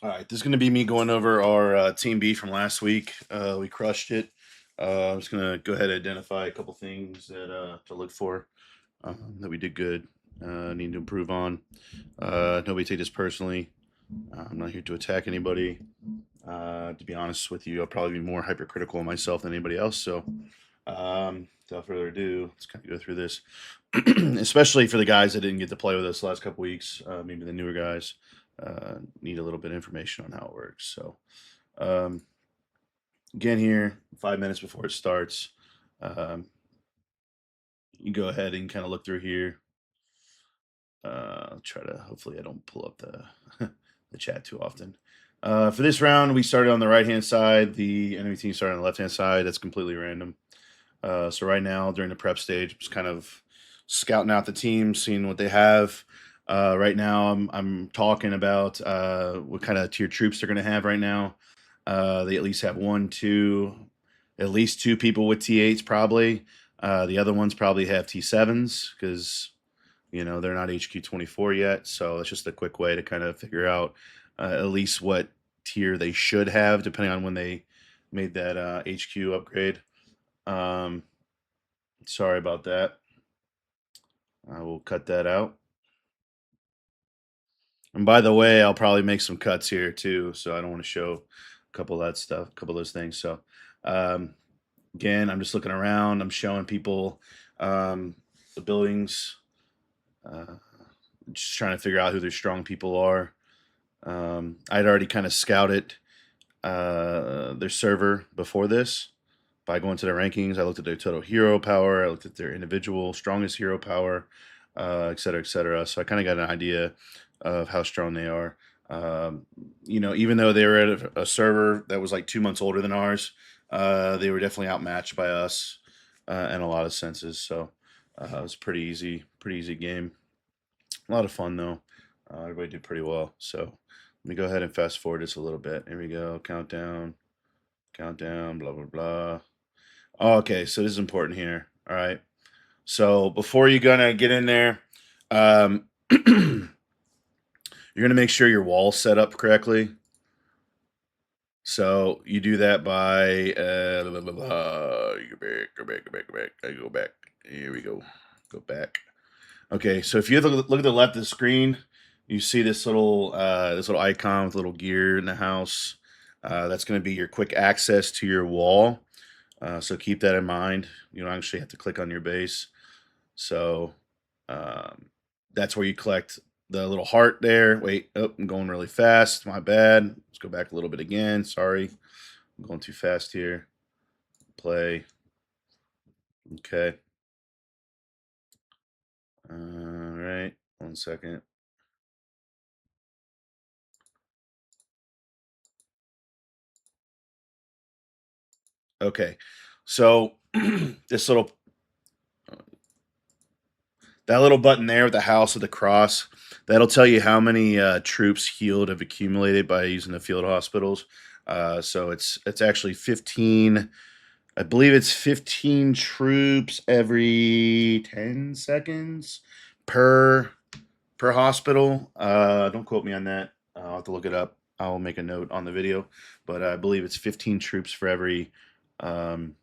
All right, this is going to be me going over our Team B from last week. We crushed it. I'm just going to go ahead and identify a couple things that to look for that we did good, need to improve on. Nobody take this personally. I'm not here to attack anybody. To be honest with you, I'll probably be more hypercritical of myself than anybody else. So, without further ado, let's kind of go through this, especially for the guys that didn't get to play with us the last couple weeks. Maybe the newer guys need a little bit of information on how it works. So, um, again, here 5 minutes before it starts, um, you go ahead and kind of look through here. Try to hopefully I don't pull up the the chat too often. For this round, we started on the right hand side. The enemy team started on the left hand side. That's completely random. So right now, during the prep stage, just kind of scouting out the team, seeing what they have. Right now, I'm talking about what kind of tier troops they're going to have right now. They at least have at least two people with T8s probably. The other ones probably have T7s because they're not HQ 24 yet. So it's just a quick way to kind of figure out at least what tier they should have, depending on when they made that HQ upgrade. Um, Sorry about that. I will cut that out. And by the way, I'll probably make some cuts here too, so I don't want to show a couple of that stuff, a couple of those things. So, um, again, I'm just looking around. I'm showing people the buildings, uh, just trying to figure out who their strong people are. I'd already kind of scouted their server before this by going to their rankings. I looked at their total hero power. I looked at their individual strongest hero power, et cetera, et cetera. So I kind of got an idea of how strong they are. Even though they were at a server that was like 2 months older than ours, they were definitely outmatched by us in a lot of senses. So it was pretty easy game. A lot of fun though. Everybody did pretty well. So let me go ahead and fast forward this a little bit. Here we go. Countdown, blah, blah, blah. Okay, so this is important here. All right. So before you're gonna get in there, you're gonna make sure your wall's set up correctly. So you do that by blah, blah, blah. You go back. I go back. Here we go. Go back. Okay, so if you look at the left of the screen, you see this little icon with a little gear in the house. That's going to be your quick access to your wall. So keep that in mind. You don't actually have to click on your base. So um, that's where you collect the little heart there. Wait, oh, I'm going really fast. My bad. Let's go back a little bit again. Sorry, I'm going too fast here. Play. Okay. All right. 1 second. Okay. So this little that little button there with the house with the cross, that'll tell you how many troops healed have accumulated by using the field hospitals. So it's actually 15. I believe it's 15 troops every 10 seconds per per hospital. Don't quote me on that. I'll have to look it up. I'll make a note on the video, but I believe it's 15 troops for every. Um,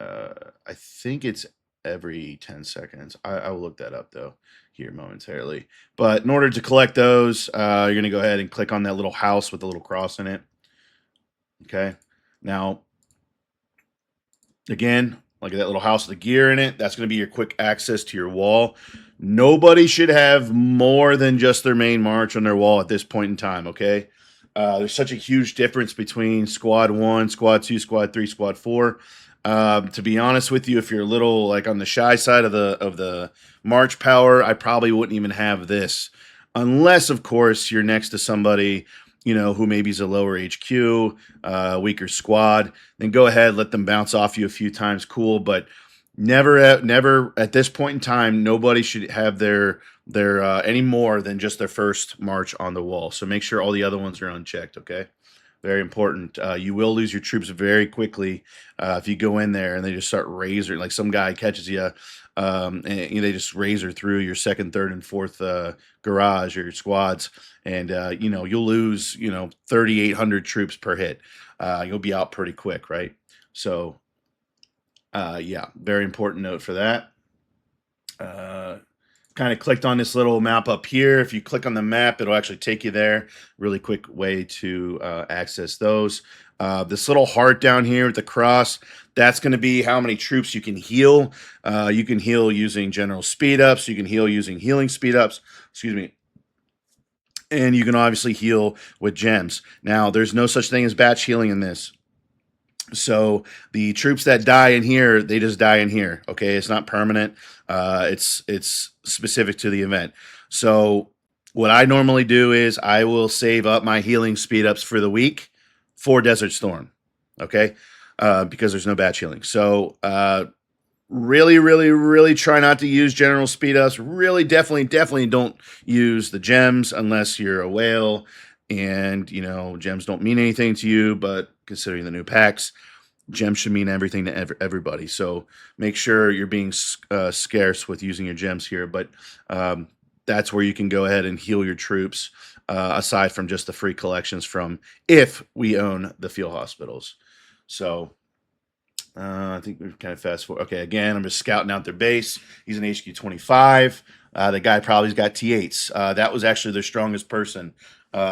I think it's every 10 seconds. I will look that up though here momentarily. But in order to collect those, you're going to go ahead and click on that little house with the little cross in it. Okay. Now, again, like that little house with the gear in it, that's going to be your quick access to your wall. Nobody should have more than just their main march on their wall at this point in time, okay? There's such a huge difference between squad 1, squad 2, squad 3, squad 4. To be honest with you, if you're a little like on the shy side of the march power, I probably wouldn't even have this, unless of course you're next to somebody who maybe is a lower HQ, weaker squad. Then go ahead, let them bounce off you a few times, cool. But never at this point in time, nobody should have their any more than just their first march on the wall. So make sure all the other ones are unchecked. Okay. Very important. You will lose your troops very quickly if you go in there and they just start razor. Like some guy catches you and they just razor through your second, third, and fourth garage or your squads, and you'll lose 3,800 troops per hit. You'll be out pretty quick, right? So yeah, very important note for that. Kind of clicked on this little map up here. If you click on the map, it'll actually take you there. Really quick way to access those. This little heart down here with the cross, that's going to be how many troops you can heal. You can heal using general speed ups. You can heal using healing speed ups. Excuse me. And you can obviously heal with gems. Now, there's no such thing as batch healing in this. So the troops that die in here, they just die in here. Okay, it's not permanent. It's specific to the event. So what I normally do is I will save up my healing speed ups for the week for Desert Storm. Okay, because there's no batch healing. So really, really, really try not to use general speed ups. Really, definitely don't use the gems unless you're a whale and gems don't mean anything to you. But considering the new packs, gems should mean everything to everybody. So make sure you're being scarce with using your gems here. But that's where you can go ahead and heal your troops, aside from just the free collections from if we own the field hospitals. So I think we're kind of fast forward. Okay, again, I'm just scouting out their base. He's an HQ 25. The guy probably's got T8s. That was actually their strongest person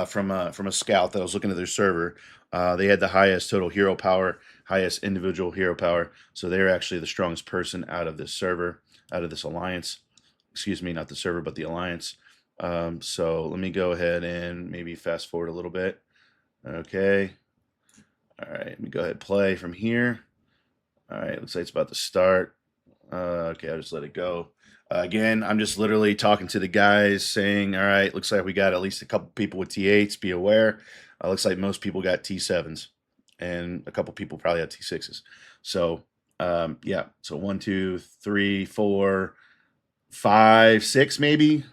from a scout that was looking at their server. They had the highest total hero power, highest individual hero power. So they're actually the strongest person out of this server, out of this alliance. Excuse me, not the server, but the alliance. So let me go ahead and maybe fast forward a little bit. Okay. All right, let me go ahead and play from here. All right, looks like it's about to start. Okay, I'll just let it go. Again, I'm just literally talking to the guys saying, all right, looks like we got at least a couple people with T8s. Be aware. Looks like most people got T7s, and a couple people probably have T6s. So, yeah. So 1, 2, 3, 4, 5, 6, maybe.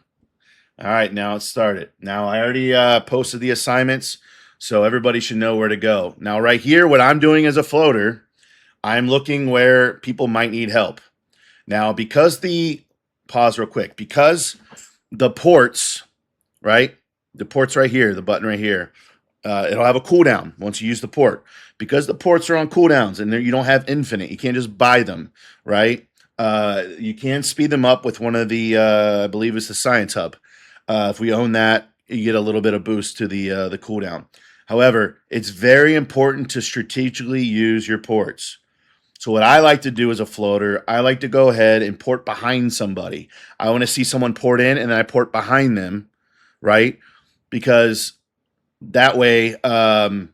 All right, now it's started. Now I already posted the assignments, so everybody should know where to go. Now, right here, what I'm doing as a floater, I'm looking where people might need help. Now, because pause real quick, because the ports, right? The port's right here, the button right here. It'll have a cooldown once you use the port. Because the ports are on cooldowns and you don't have infinite, you can't just buy them, right? You can speed them up with one of the, I believe it's the Science Hub. If we own that, you get a little bit of boost to the cooldown. However, it's very important to strategically use your ports. So what I like to do as a floater, I like to go ahead and port behind somebody. I want to see someone port in and then I port behind them, right? Because that way, I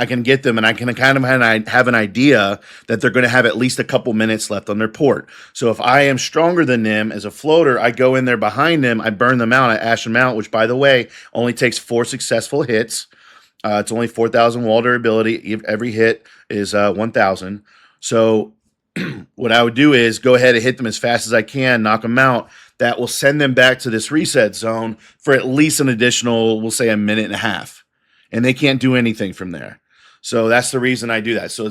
can get them and I can kind of have an idea that they're going to have at least a couple minutes left on their port. So if I am stronger than them as a floater, I go in there behind them, I burn them out, I ash them out, which, by the way, only takes 4 successful hits. It's only 4,000 wall durability. Every hit is 1,000. So what I would do is go ahead and hit them as fast as I can, knock them out. That will send them back to this reset zone for at least an additional, we'll say, a minute and a half. And they can't do anything from there. So that's the reason I do that. So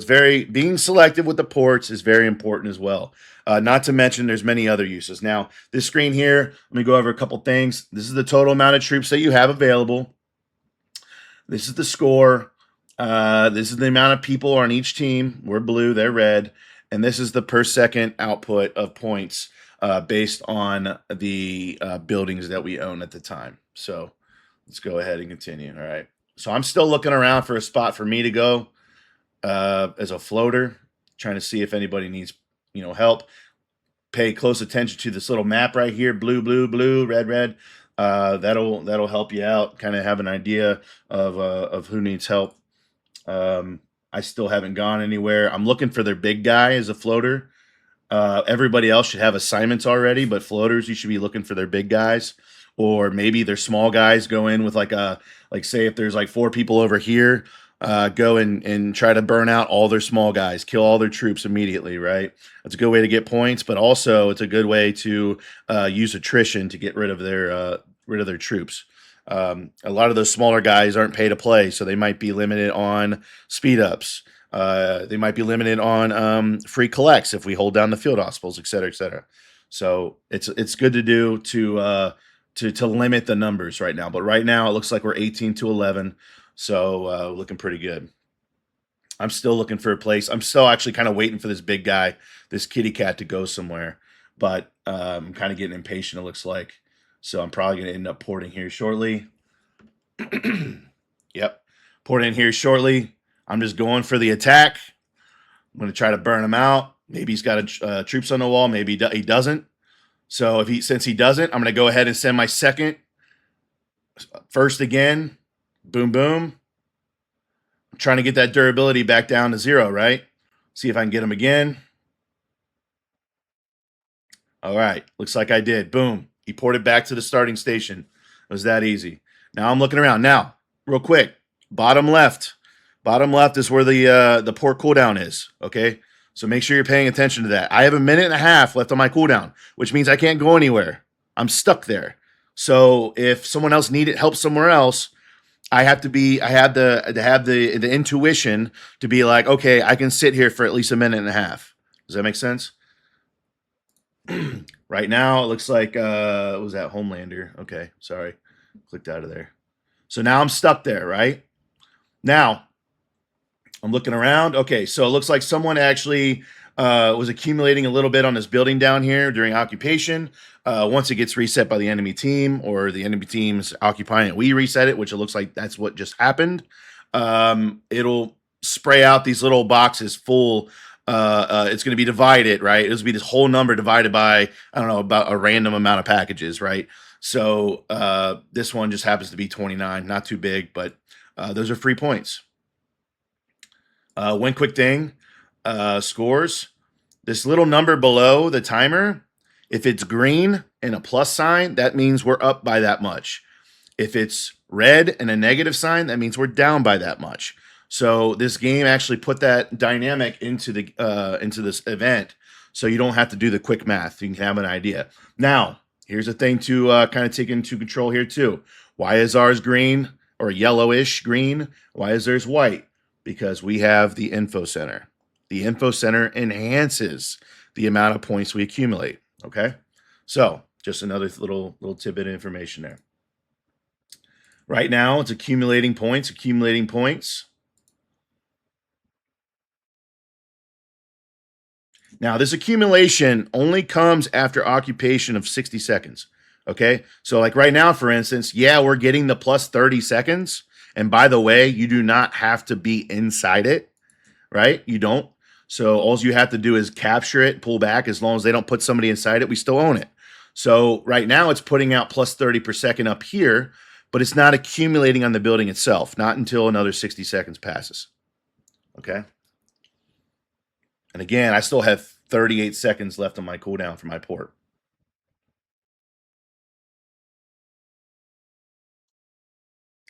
being selective with the ports is very important as well. Not to mention there's many other uses. Now, this screen here, let me go over a couple things. This is the total amount of troops that you have available. This is the score. This is the amount of people on each team. We're blue, they're red. And this is the per second output of points based on the buildings that we own at the time. So let's go ahead and continue. All right. So I'm still looking around for a spot for me to go as a floater, trying to see if anybody needs help. Pay close attention to this little map right here. Blue, blue, blue, red, red. That'll help you out, kind of have an idea of who needs help. I still haven't gone anywhere. I'm looking for their big guy as a floater. Everybody else should have assignments already, but floaters, you should be looking for their big guys, or maybe their small guys. Go in with say if there's like 4 people over here, go and try to burn out all their small guys, kill all their troops immediately, right? That's a good way to get points, but also it's a good way to use attrition to get rid of their troops. A lot of those smaller guys aren't pay to play, so they might be limited on speed ups. They might be limited on free collects if we hold down the field hospitals, et cetera, et cetera. So it's good to do to limit the numbers right now. But right now it looks like we're 18 to 11, so looking pretty good. I'm still looking for a place. I'm still actually kind of waiting for this big guy, this kitty cat, to go somewhere. But I'm kind of getting impatient, it looks like. So I'm probably going to end up porting here shortly. Yep. Port in here shortly. I'm just going for the attack. I'm going to try to burn him out. Maybe he's got troops on the wall. Maybe he doesn't. So since he doesn't, I'm going to go ahead and send my second. First again. Boom, boom. I'm trying to get that durability back down to 0, right? See if I can get him again. All right. Looks like I did. Boom. He ported back to the starting station. It was that easy. Now I'm looking around. Now, real quick, bottom left. Bottom left is where the port cooldown is, okay? So make sure you're paying attention to that. I have 1.5 minutes left on my cooldown, which means I can't go anywhere. I'm stuck there. So if someone else needed help somewhere else, I have the intuition to be like, okay, I can sit here for at least 1.5 minutes. Does that make sense? Right now, it looks like what was that, Homelander? Okay, sorry, clicked out of there. So now I'm stuck there, right? Now I'm looking around. Okay, so it looks like someone actually was accumulating a little bit on this building down here during occupation. Once it gets reset by the enemy team or the enemy team's occupying it, we reset it, which it looks like that's what just happened. It'll spray out these little boxes full. It's going to be divided, right? It'll be this whole number divided by, I don't know, about a random amount of packages, right? So this one just happens to be 29, not too big, but those are free points. One quick thing, scores. This little number below the timer, if it's green and a plus sign, that means we're up by that much. If it's red and a negative sign, that means we're down by that much. So this game actually put that dynamic into this event, so you don't have to do the quick math. You can have an idea. Now, here's a thing to kind of take into control here too. Why is ours green or yellowish green? Why is theirs white? Because we have the info center. The info center enhances the amount of points we accumulate. Okay, so just another little tidbit of information there. Right now, it's accumulating points. Now, this accumulation only comes after occupation of 60 seconds. Okay, so like right now, for instance, yeah, we're getting the plus 30 seconds. And by the way, you do not have to be inside it, right? You don't. So all you have to do is capture it, pull back. As long as they don't put somebody inside it, we still own it. So right now it's putting out plus 30 per second up here, but it's not accumulating on the building itself, not until another 60 seconds passes. Okay. And again, I still have 38 seconds left on my cooldown for my port.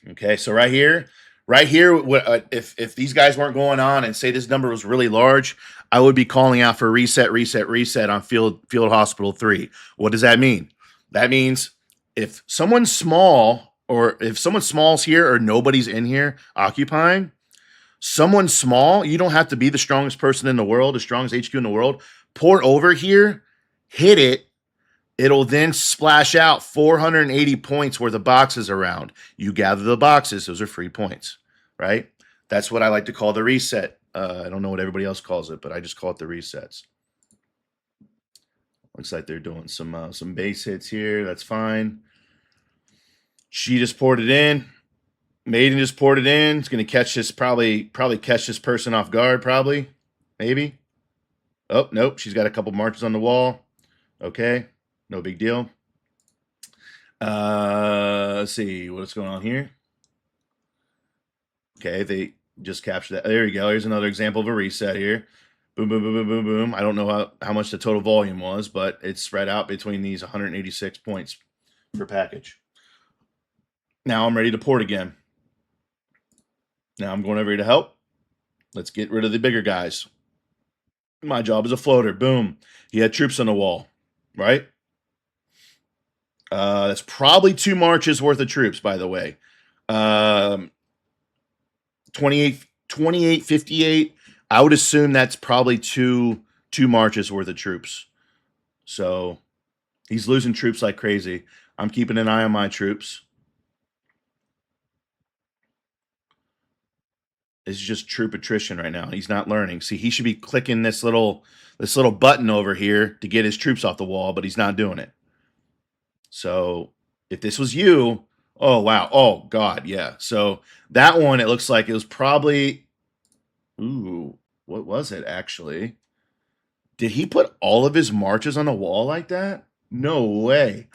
Okay, so right here, if these guys weren't going on and say this number was really large, I would be calling out for reset on field hospital 3. What does that mean? That means if someone's small, or if someone small's here or nobody's in here occupying, someone small, you don't have to be the strongest person in the world, the strongest HQ in the world. Port over here, hit it. It'll then splash out 480 points worth of boxes around. You gather the boxes. Those are free points, right? That's what I like to call the reset. I don't know what everybody else calls it, but I just call it the resets. Looks like they're doing some base hits here. That's fine. She just poured it in. Maiden just poured it in. It's going to catch this, probably catch this person off guard, probably. Maybe. Oh, nope. She's got a couple marches on the wall. Okay. No big deal. Let's see what's going on here. Okay, they just captured that. There you go. Here's another example of a reset here. Boom, boom, boom, boom, boom, boom. I don't know how much the total volume was, but it's spread out between these 186 points per package. Now I'm ready to port again. Now I'm going over here to help. Let's get rid of the bigger guys. My job is a floater. Boom. He had troops on the wall, right? That's probably 2 marches worth of troops, by the way. 28, 58. I would assume that's probably two marches worth of troops. So he's losing troops like crazy. I'm keeping an eye on my troops. This is just troop attrition right now. He's not learning. See, he should be clicking this little button over here to get his troops off the wall, but he's not doing it. So if this was you, oh wow, oh god, yeah. So that one, it looks like it was probably, ooh, what was it actually? Did he put all of his marches on the wall like that? No way.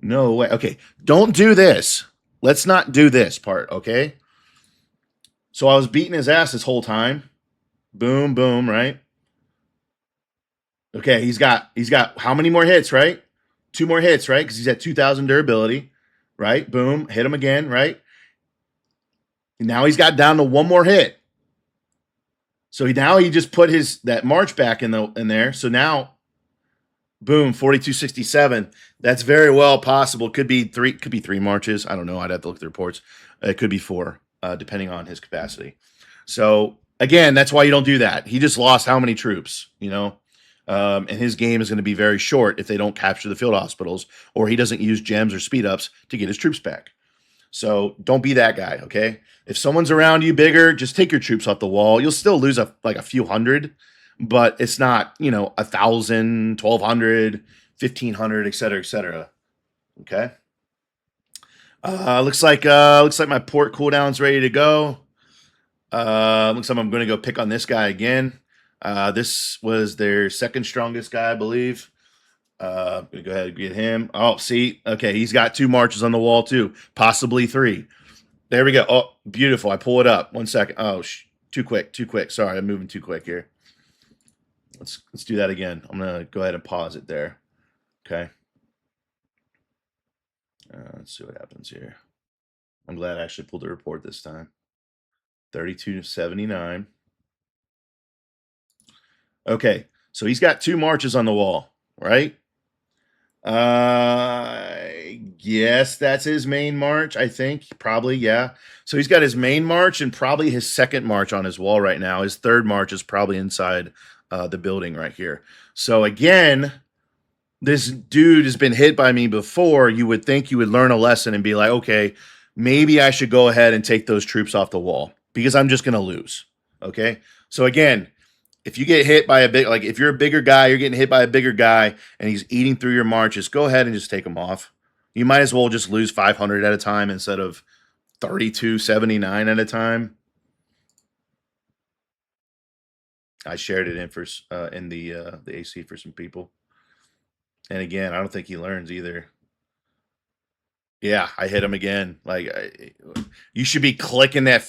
No way. Okay, don't do this. Let's not do this part, okay? So I was beating his ass this whole time. Boom, boom, right? Okay, he's got how many more hits, right? 2 more hits, right? Because he's at 2,000 durability, right? Boom, hit him again, right? And now he's got down to 1 more hit. So now he just put that march back in there. So now, boom, 4267. That's very well possible. Could be 3 marches. I don't know. I'd have to look at the reports. It could be 4, depending on his capacity. So again, that's why you don't do that. He just lost how many troops, you know? And his game is going to be very short if they don't capture the field hospitals or he doesn't use gems or speed ups to get his troops back. So don't be that guy, okay? If someone's around you bigger, just take your troops off the wall. You'll still lose a few hundred, but it's not, 1,000, 1,200, 1,500, et cetera, et cetera. Okay. Looks like my port cooldown's ready to go. Looks like I'm going to go pick on this guy again. This was their second strongest guy, I believe. I'm going to go ahead and get him. Oh, see? Okay, he's got 2 marches on the wall, too. Possibly 3. There we go. Oh, beautiful. I pull it up. 1 second. Oh, too quick. Sorry, I'm moving too quick here. Let's do that again. I'm going to go ahead and pause it there. Okay. Let's see what happens here. I'm glad I actually pulled the report this time. 3279. Okay, so he's got 2 marches on the wall, right? Yes, that's his main march, I think. Probably, yeah. So he's got his main march and probably his second march on his wall right now. His third march is probably inside the building right here. So again, this dude has been hit by me before. You would think you would learn a lesson and be like, okay, maybe I should go ahead and take those troops off the wall because I'm just going to lose. Okay. So again, if you get hit by if you're a bigger guy, you're getting hit by a bigger guy and he's eating through your marches, go ahead and just take him off. You might as well just lose 500 at a time instead of 3279 at a time. I shared it in the AC for some people. And again, I don't think he learns either. Yeah, I hit him again. You should be clicking that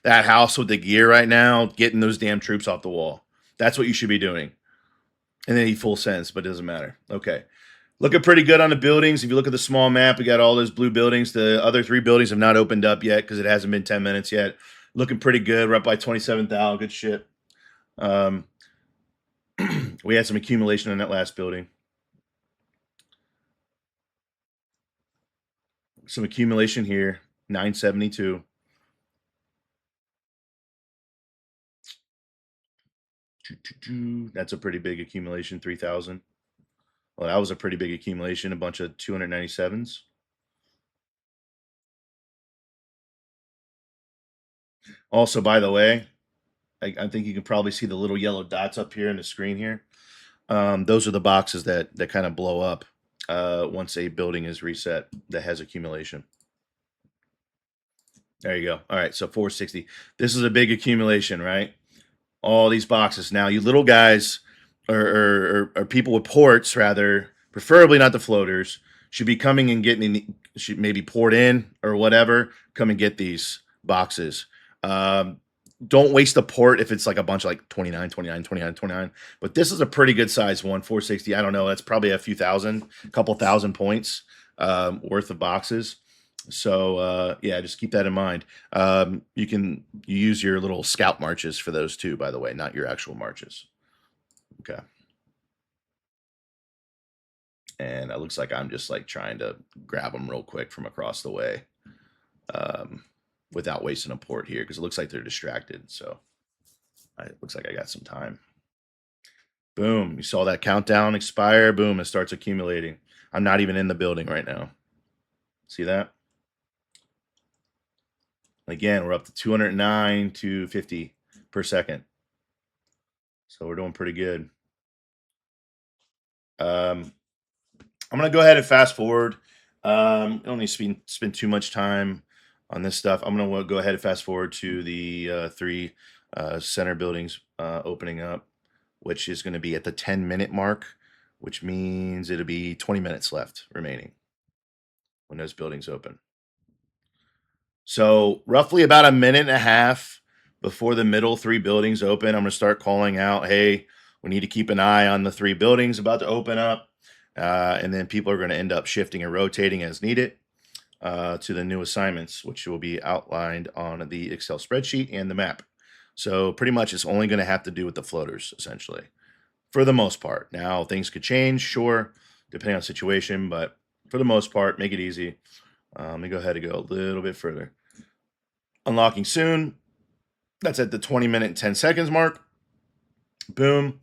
house with the gear right now, getting those damn troops off the wall. That's what you should be doing. And then he full sends, but it doesn't matter. Okay. Looking pretty good on the buildings. If you look at the small map, we got all those blue buildings. The other 3 buildings have not opened up yet because it hasn't been 10 minutes yet. Looking pretty good. We're up by 27,000. Good shit. We had some accumulation in that last building. Some accumulation here. 972. That's a pretty big accumulation. 3,000. Well, that was a pretty big accumulation. A bunch of 297s. Also, by the way, I think you can probably see the little yellow dots up here in the screen here. Those are the boxes that kind of blow up once a building is reset that has accumulation. There you go. All right, so 460. This is a big accumulation, right? All these boxes. Now, you little guys or people with ports, rather, preferably not the floaters, should be coming and getting, should maybe poured in or whatever, come and get these boxes. Don't waste a port if it's like a bunch of 29, 29, 29, 29. But this is a pretty good size one, 460. I don't know. That's probably a couple thousand points worth of boxes. So yeah, just keep that in mind. You use your little scout marches for those too, by the way, not your actual marches. Okay. And it looks like I'm just trying to grab them real quick from across the way without wasting a port here because it looks like they're distracted. So It looks like I got some time. Boom. You saw that countdown expire. Boom. It starts accumulating. I'm not even in the building right now. See that? Again, we're up to 209 to 50 per second. So we're doing pretty good. I'm going to go ahead and fast forward. Don't need to spend too much time on this stuff. I'm going to go ahead and fast forward to the three center buildings opening up, which is going to be at the 10-minute mark, which means it'll be 20 minutes left remaining when those buildings open. So roughly about a minute and a half before the middle three buildings open, I'm going to start calling out, hey, we need to keep an eye on the three buildings about to open up. And then people are going to end up shifting and rotating as needed to the new assignments, which will be outlined on the Excel spreadsheet and the map. So pretty much it's only going to have to do with the floaters, essentially, for the most part. Now, things could change, sure, depending on the situation, but for the most part, make it easy. Let me go ahead and go a little bit further. Unlocking soon. That's at the 20-minute and 10 seconds mark. Boom.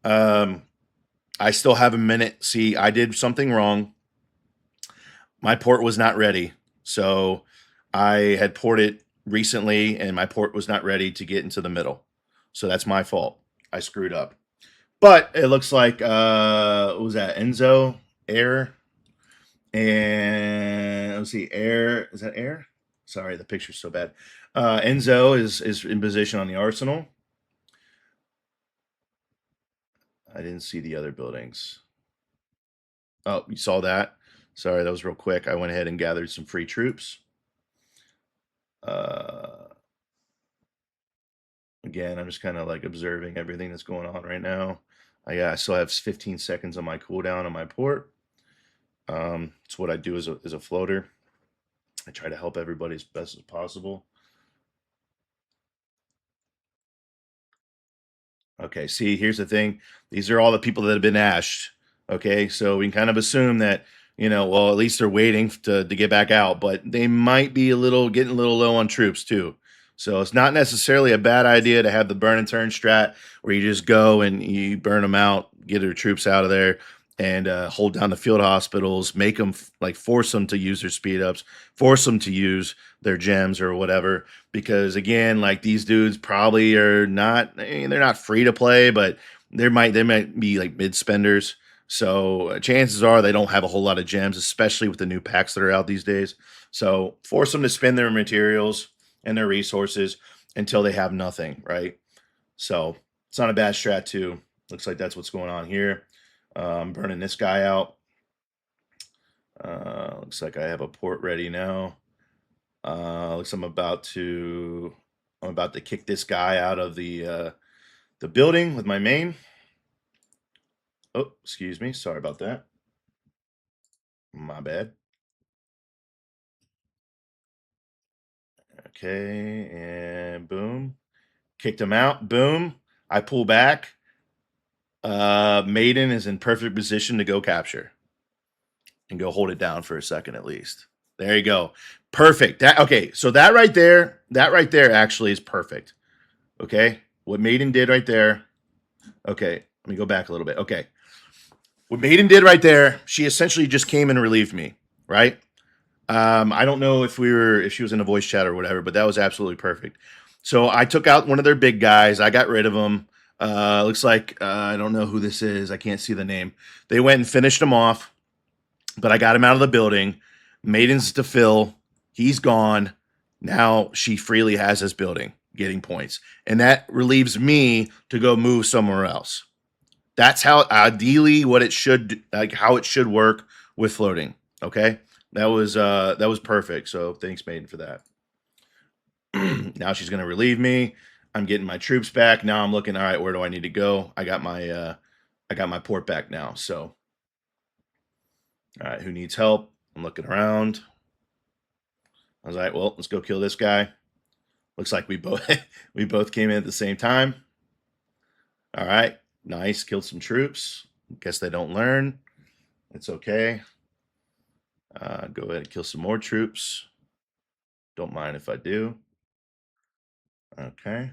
I still have a minute. See, I did something wrong. My port was not ready. So I had ported recently and my port was not ready to get into the middle. So that's my fault. I screwed up. But it looks like what was that? Enzo Air. And let's see, Air. Is that Air? Sorry, the picture's so bad. Enzo is in position on the Arsenal. I didn't see the other buildings. Oh, you saw that? Sorry, that was real quick. I went ahead and gathered some free troops. Again, I'm just kind of like observing everything that's going on right now. I still have 15 seconds on my cooldown on my port. It's what I do as a floater. I try to help everybody as best as possible. Okay, see, here's the thing. These are all the people that have been ashed. Okay, so we can kind of assume that, well, at least they're waiting to get back out, but they might be getting a little low on troops too. So it's not necessarily a bad idea to have the burn and turn strat where you just go and you burn them out, get your troops out of there, and hold down the field hospitals, make them force them to use their speed ups, force them to use their gems or whatever. Because again, like these dudes probably are not, they're not free to play, but they might be like mid spenders. So chances are they don't have a whole lot of gems, especially with the new packs that are out these days. So force them to spend their materials and their resources until they have nothing, right? So it's not a bad strat too. Looks like that's what's going on here. Burning this guy out. Looks like I have a port ready now. Looks I'm about to kick this guy out of the building with my main. Oh, excuse me. Sorry about that. My bad. Okay, and boom. Kicked him out. Boom. I pull back. Maiden is in perfect position to go capture and go hold it down for a second at least. There you go. Perfect. Okay, so that right there actually is perfect. Okay, what Maiden did right there. Okay, let me go back a little bit. Okay, what Maiden did right there, she essentially just came and relieved me, right? I don't know if she was in a voice chat or whatever, but that was absolutely perfect. So I took out one of their big guys. I got rid of him. Looks like I don't know who this is. I can't see the name. They went and finished him off, but I got him out of the building. Maiden's to fill. He's gone. Now she freely has this building, getting points, and that relieves me to go move somewhere else. That's how ideally what it should how it should work with floating. Okay, that was perfect. So thanks, Maiden, for that. Now she's gonna relieve me. I'm getting my troops back. Now I'm looking. All right, where do I need to go? I got my port back now. So all right, who needs help? I'm looking around. I was like, well, let's go kill this guy. Looks like we both we both came in at the same time. All right, nice. Killed some troops. Guess they don't learn. It's okay. Go ahead and kill some more troops. Don't mind if I do. Okay.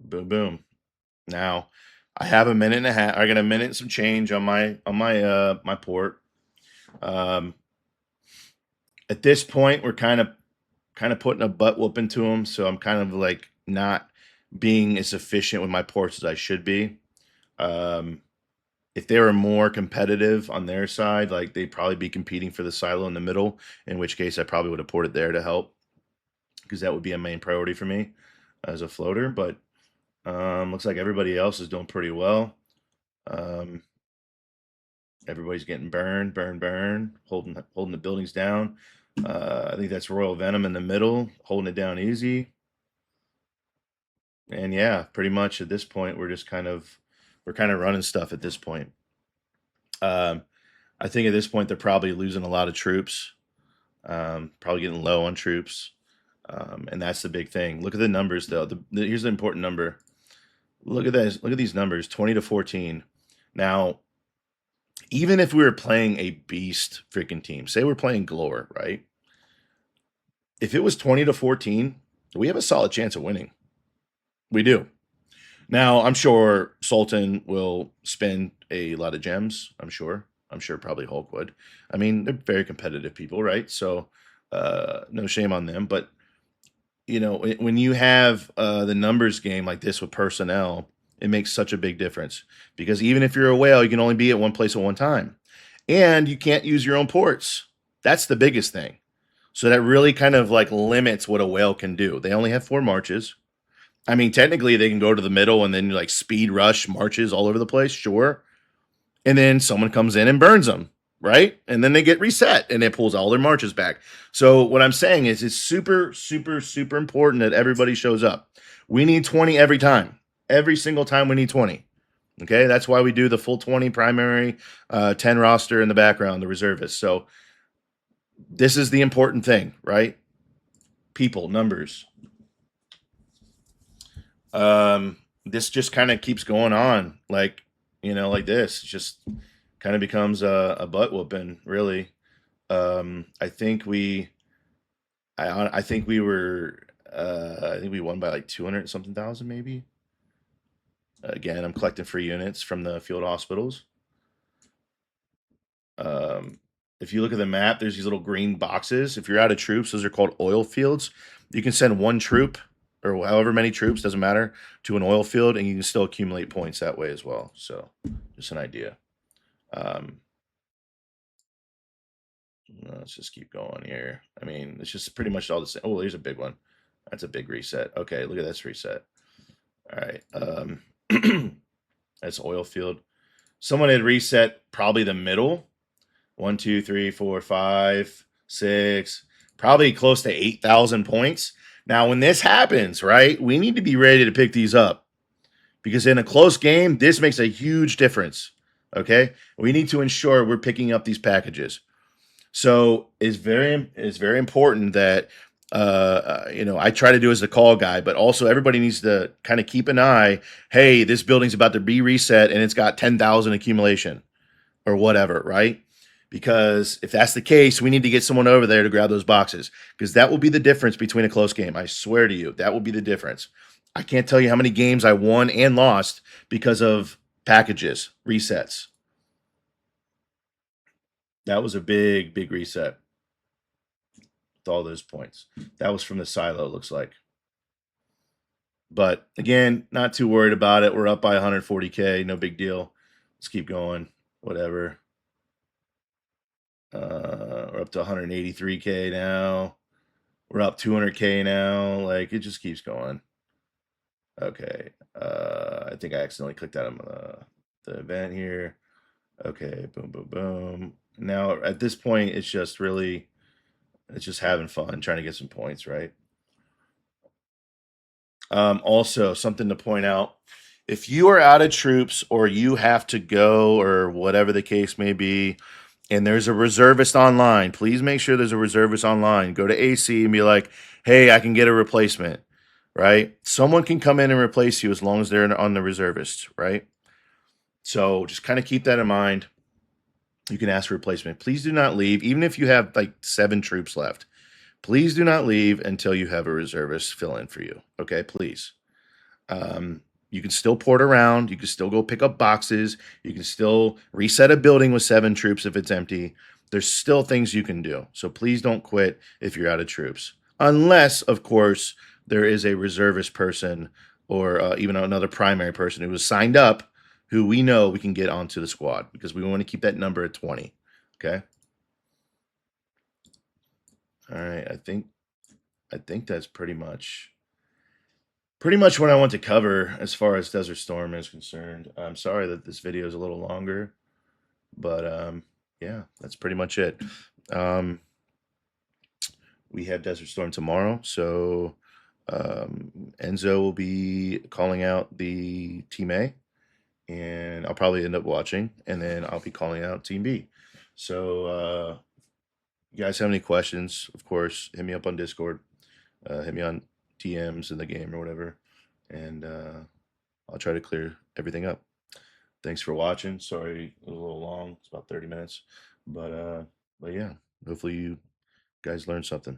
Boom, boom. Now, I have a minute and a half. I got a minute and some change on my port. Um, at this point, we're kind of putting a butt whooping to them, so I'm kind of like not being as efficient with my ports as I should be. Um, if they were more competitive on their side, like they'd probably be competing for the silo in the middle, in which case I probably would have ported there to help because that would be a main priority for me as a floater. But looks like everybody else is doing pretty well. Um, everybody's getting burned, holding the buildings down. I think that's Royal Venom in the middle, holding it down easy. And yeah, pretty much at this point, we're kind of running stuff at this point. I think at this point they're probably losing a lot of troops, probably getting low on troops, and that's the big thing. Look at the numbers though. Here's the important number. Look at this. Look at these numbers: 20-14. Now, even if we were playing a beast freaking team, say we're playing Glore, right? If it was 20-14, we have a solid chance of winning. We do. Now, I'm sure Sultan will spend a lot of gems. I'm sure probably Hulk would. I mean, they're very competitive people, right? So, no shame on them. But you know, when you have the numbers game like this with personnel, it makes such a big difference because even if you're a whale, you can only be at one place at one time, and you can't use your own ports. That's the biggest thing. So that really kind of like limits what a whale can do. They only have 4 marches. I mean, technically they can go to the middle and then like speed rush marches all over the place, sure. And then someone comes in and burns them, right? And then they get reset and it pulls all their marches back. So what I'm saying is it's super, super, super important that everybody shows up. We need 20 every time. Every single time we need 20. Okay, that's why we do the full 20 primary, 10 roster in the background, the reservists. So this is the important thing, right? People, numbers. This just kind of keeps going on, like like this. It just kind of becomes a butt whooping, really. I think I think we were, I think we won by like 200 something thousand, maybe. Again, I'm collecting free units from the field hospitals. Um, if you look at the map, there's these little green boxes. If you're out of troops, those are called oil fields. You can send one troop or however many troops, doesn't matter, to an oil field, and you can still accumulate points that way as well. So, just an idea. Um, let's just keep going here. I mean, it's just pretty much all the same. Oh, there's a big one. That's a big reset. Okay, look at this reset. All right. That's oil field. Someone had reset probably the middle. 1, 2, 3, 4, 5, 6, probably close to 8,000 points. Now, when this happens, right, we need to be ready to pick these up because in a close game, this makes a huge difference. Okay, we need to ensure we're picking up these packages. So it's very important that I try to do as the call guy, but also everybody needs to kind of keep an eye. Hey, this building's about to be reset and it's got 10,000 accumulation or whatever, right? Because if that's the case, we need to get someone over there to grab those boxes because that will be the difference between a close game. I swear to you, that will be the difference. I can't tell you how many games I won and lost because of packages, resets. That was a big, big reset with all those points. That was from the silo, it looks like. But again, not too worried about it. We're up by 140K, no big deal. Let's keep going. Whatever. We're up to 183K now. We're up 200K now. Like it just keeps going. Okay. I think I accidentally clicked out of the event here. Okay. Boom, boom, boom. Now at this point, it's just having fun, trying to get some points, right? Also, something to point out. If you are out of troops or you have to go or whatever the case may be, and there's a reservist online, please make sure there's a reservist online. Go to AC and be like, hey, I can get a replacement, right? Someone can come in and replace you as long as they're on the reservist, right? So just kind of keep that in mind. You can ask for replacement. Please do not leave, even if you have like 7 troops left. Please do not leave until you have a reservist fill in for you. Okay, please. You can still port around. You can still go pick up boxes. You can still reset a building with 7 troops if it's empty. There's still things you can do. So please don't quit if you're out of troops. Unless, of course, there is a reservist person or even another primary person who was signed up who we know we can get onto the squad because we want to keep that number at 20. Okay. All right. I think that's pretty much what I want to cover as far as Desert Storm is concerned. I'm sorry that this video is a little longer, but yeah, that's pretty much it. We have Desert Storm tomorrow, so Enzo will be calling out the Team A, and I'll probably end up watching, and then I'll be calling out Team B. So you guys have any questions, of course, hit me up on Discord, hit me on TMs in the game or whatever, and I'll try to clear everything up. Thanks for watching. Sorry it was a little long. It's about 30 minutes. But yeah, hopefully you guys learned something.